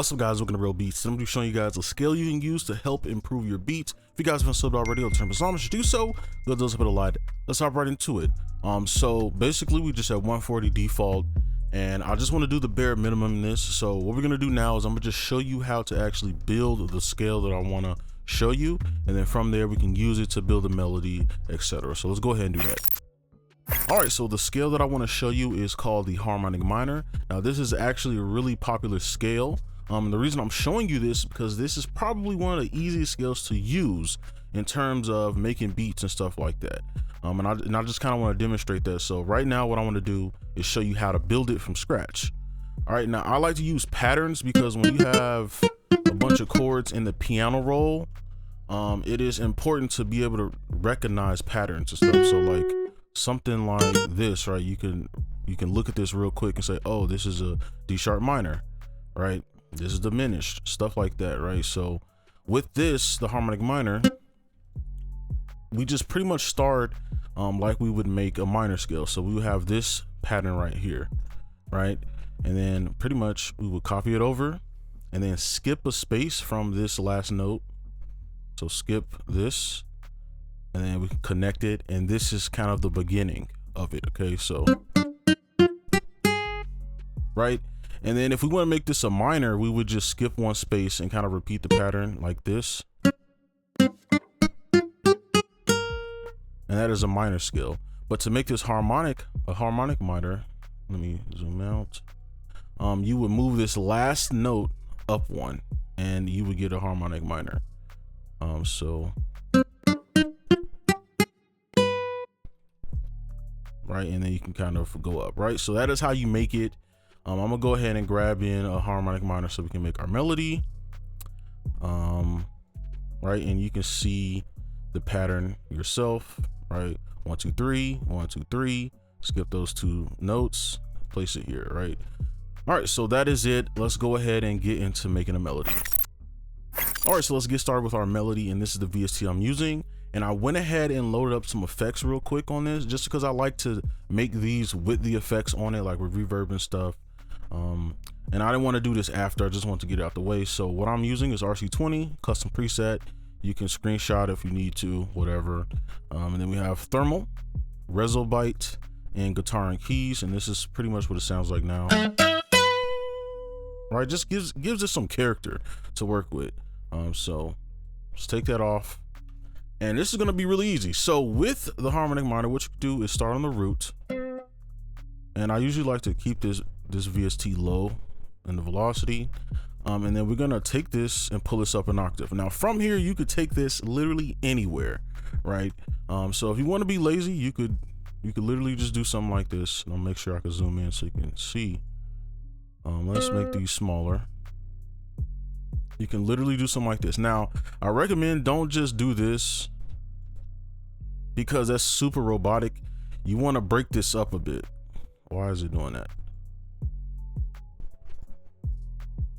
What's up, guys? Welcome to Real Beats. I'm going to be showing you guys a scale you can use to help improve your beats. If you guys haven't subbed already, I'll turn this on. To do so, go those up a lot. Let's hop right into it. So basically we just have 140 default, and I just want to do the bare minimum in this. So what we're going to do now is I'm going to just show you how to actually build the scale that I want to show you, and then from there we can use it to build a melody, etc. So let's go ahead and do that. Alright, so the scale that I want to show you is called the harmonic minor. Now this is actually a really popular scale. The reason I'm showing you this is because this is probably one of the easiest scales to use in terms of making beats and stuff like that. And I just kind of want to demonstrate that. So right now what I want to do is show you how to build it from scratch. Alright, now I like to use patterns because when you have a bunch of chords in the piano roll, it is important to be able to recognize patterns and stuff. So like something like this, right? You can look at this real quick and say, oh, this is a D sharp minor, right? This is diminished, stuff like that, right? So with this, the harmonic minor, we just pretty much start like we would make a minor scale. So we would have this pattern right here, right? And then pretty much we would copy it over and then skip a space from this last note. So skip this, and then we can connect it, and this is kind of the beginning of it. Okay, so right, and then if we want to make this a minor, we would just skip one space and kind of repeat the pattern like this, and that is a minor scale. But to make this harmonic, a harmonic minor, let me zoom out, you would move this last note up one and you would get a harmonic minor. So right, and then you can kind of go up, right? So that is how you make it. I'm gonna go ahead and grab in a harmonic minor so we can make our melody, right? And you can see the pattern yourself, right? 1 2 3 1 2 3, skip those two notes, place it here, right? All right, so that is it. Let's go ahead and get into making a melody. All right, so let's get started with our melody, and this is the VST I'm using. And I went ahead and loaded up some effects real quick on this, just because I like to make these with the effects on it, like with reverb and stuff. And I didn't want to do this after, I just want to get it out the way. So what I'm using is RC20 custom preset. You can screenshot if you need to, whatever. And then we have thermal, resobyte, and guitar and keys. And this is pretty much what it sounds like now. Right, just gives it some character to work with. So let's take that off. And this is going to be really easy. So with the harmonic minor, what you do is start on the root. And I usually like to keep this VST low in the velocity. And then we're going to take this and pull this up an octave. Now from here, you could take this literally anywhere, right? So if you want to be lazy, you could literally just do something like this. And I'll make sure I can zoom in so you can see. Let's make these smaller. You can literally do something like this. Now, I recommend don't just do this because that's super robotic. You want to break this up a bit. Why is it doing that?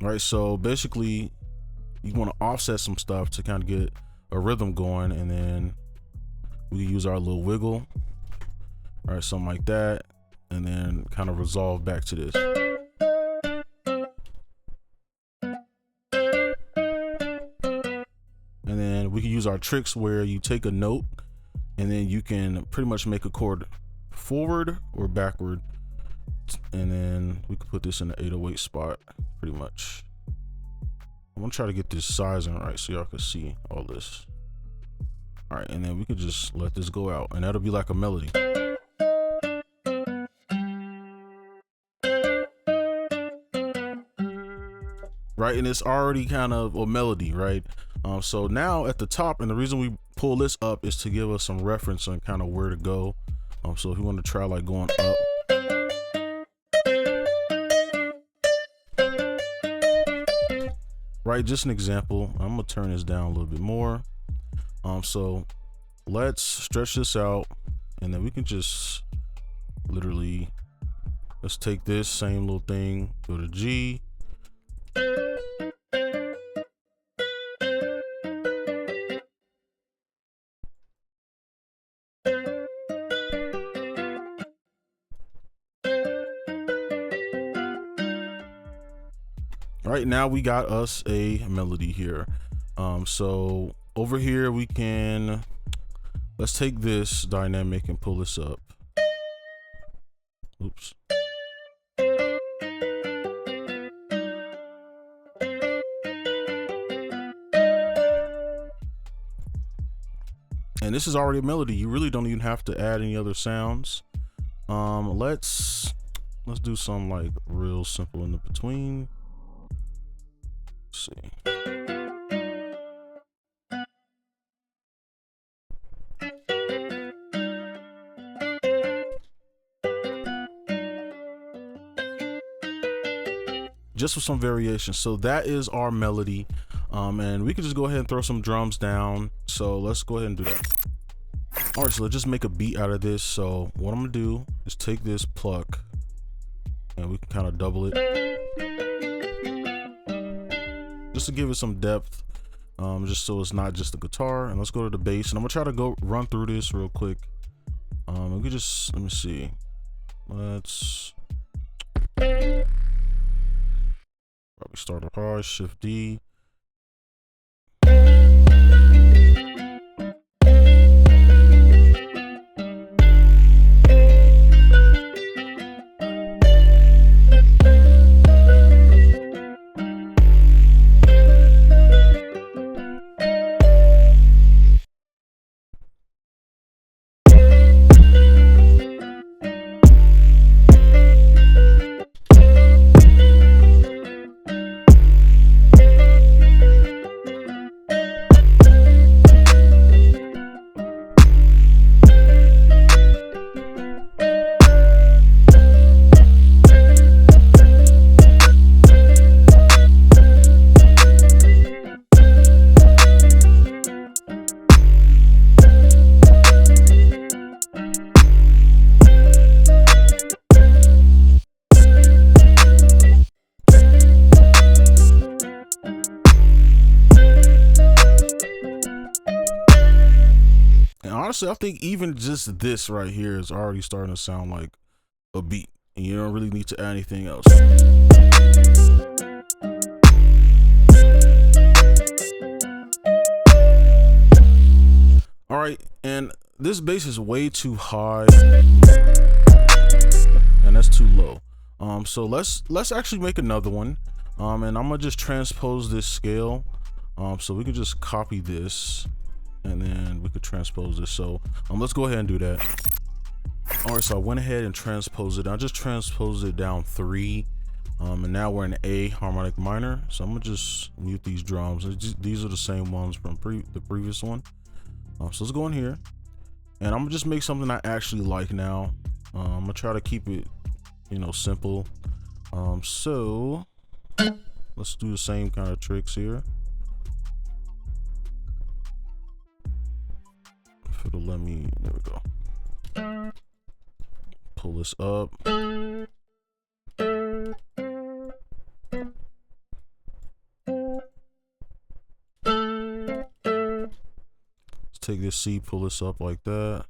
All right, so basically you want to offset some stuff to kind of get a rhythm going, and then we use our little wiggle. All right, something like that, and then kind of resolve back to this. And then we can use our tricks where you take a note and then you can pretty much make a chord forward or backward. And then we could put this in the 808 spot pretty much. I'm gonna try to get this sizing right so y'all can see all this. All right, and then we could just let this go out and that'll be like a melody. Right, and it's already kind of a melody, right? So now at the top, and the reason we pull this up is to give us some reference on kind of where to go. So if you want to try like going up, right, just an example. I'm gonna turn this down a little bit more. So let's stretch this out, and then we can just literally, let's take this same little thing, go to G. All right, now we got us a melody here. So over here we can, let's take this dynamic and pull this up. Oops. And this is already a melody. You really don't even have to add any other sounds. Let's do something like real simple in the between. Let's see. Just for some variation. So that is our melody. And we can just go ahead and throw some drums down. So let's go ahead and do that. All right, so let's just make a beat out of this. So what I'm gonna do is take this pluck and we can kind of double it just to give it some depth, just so it's not just the guitar. And let's go to the bass, and I'm gonna try to go run through this real quick. We could just, let me see, let's probably start up hard, Shift D. Honestly, I think even just this right here is already starting to sound like a beat, and you don't really need to add anything else. All right, and this bass is way too high, and that's too low. So let's actually make another one, and I'm gonna just transpose this scale. So we can just copy this, and then we could transpose this. So let's go ahead and do that. All right, so I went ahead and transposed it. I just transposed it down 3, and now we're in A harmonic minor. So I'm gonna just mute these drums. These are the same ones from the previous one. So let's go in here, and I'm gonna just make something I actually like now. I'm gonna try to keep it, simple. So let's do the same kind of tricks here. If it'll let me, there we go. Pull this up. Let's take this C, pull this up like that.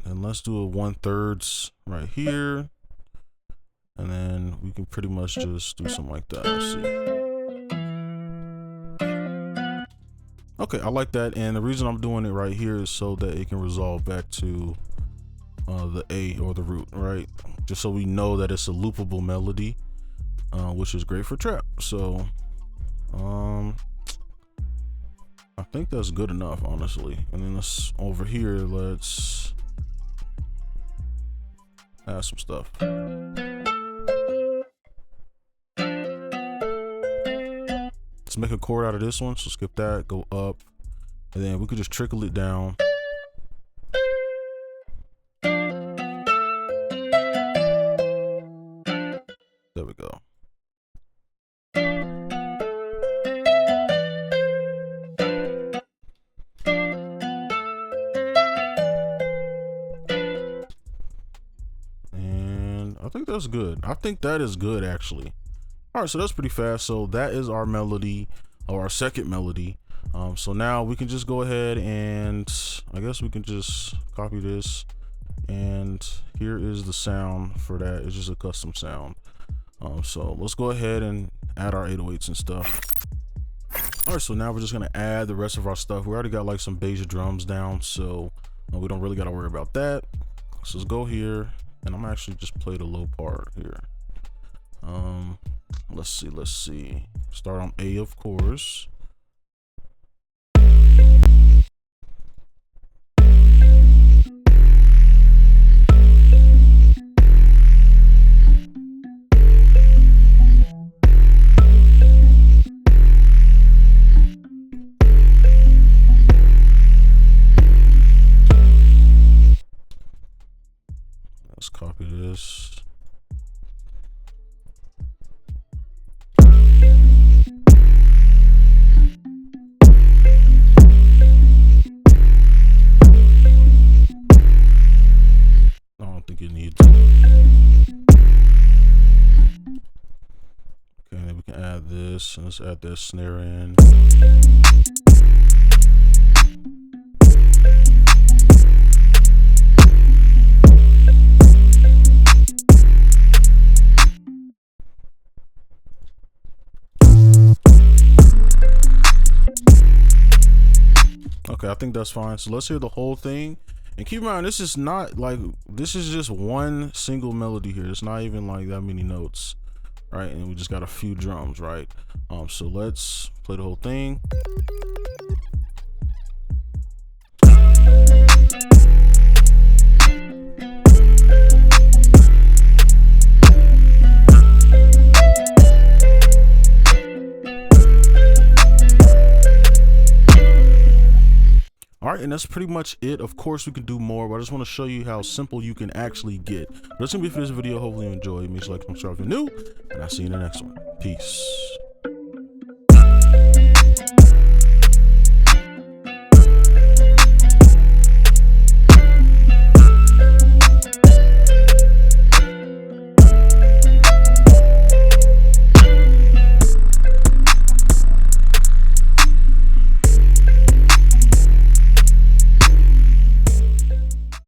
And let's do a 1/3 right here, and then we can pretty much just do something like that. Let's see. Okay, I like that, and the reason I'm doing it right here is so that it can resolve back to the A or the root, right? Just so we know that it's a loopable melody, which is great for trap. So I think that's good enough, honestly. And then let's over here, let's add some stuff. Let's make a chord out of this one, so skip that, go up, and then we could just trickle it down. There we go. And I think that's good. I think that is good, actually. All right, so that's pretty fast. So that is our melody, or our second melody. So now we can just go ahead and I guess we can just copy this, and here is the sound for that. It's just a custom sound. So let's go ahead and add our 808s and stuff. All right, so now we're just gonna add the rest of our stuff. We already got like some Vst drums down, so we don't really gotta worry about that. So let's go here, and I'm actually just play the low part here. Let's see. Start on A, of course. Let's copy this. I don't think you need to. Okay, then we can add this, and let's add that snare in. Okay, I think that's fine. So let's hear the whole thing. And keep in mind, this is not like, this is just one single melody here. It's not even like that many notes, right? And we just got a few drums, right? So let's play the whole thing. All right, and that's pretty much it. Of course, we can do more, but I just want to show you how simple you can actually get. But that's gonna be it for this video. Hopefully you enjoy. Make sure you like, subscribe if you're new, and I'll see you in the next one. Peace.